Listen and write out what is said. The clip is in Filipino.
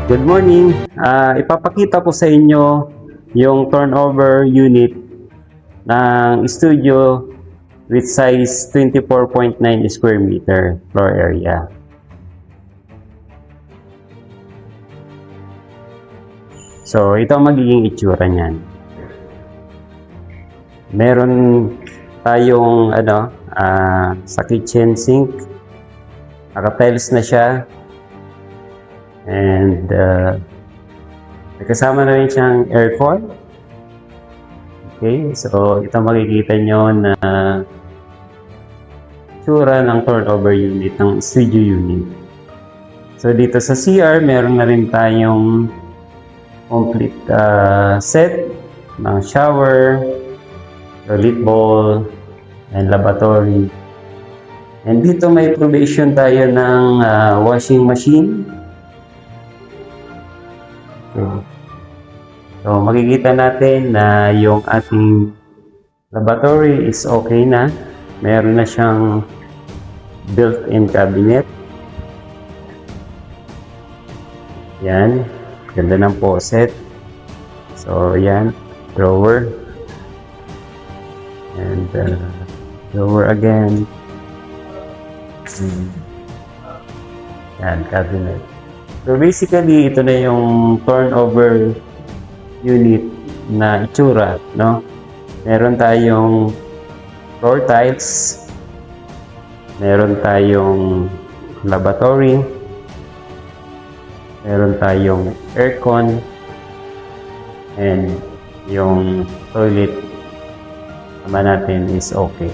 Good morning. Ipapakita ko sa inyo yung turnover unit ng studio with size 24.9 square meter floor area. So, ito ang magiging itsura niyan. Meron tayong sa kitchen sink. Naka-tiles na siya. And kasama na rin siyang aircon. Okay, so ito makikita nyo na tsura ng turnover unit, ng studio unit. So dito sa CR, meron na rin tayong complete set ng shower, toilet bowl, and lavatory. And dito may provision tayo ng washing machine. So, makikita natin na yung ating lavatory is okay na. Meron na siyang built-in cabinet. Yan. Ganda ng faucet. So, yan. Drawer. And drawer again. Yan, cabinet. So basically, ito na yung turnover unit na itsura, no? Meron tayong floor tiles, meron tayong lavatory, meron tayong aircon, and yung toilet naman natin is okay.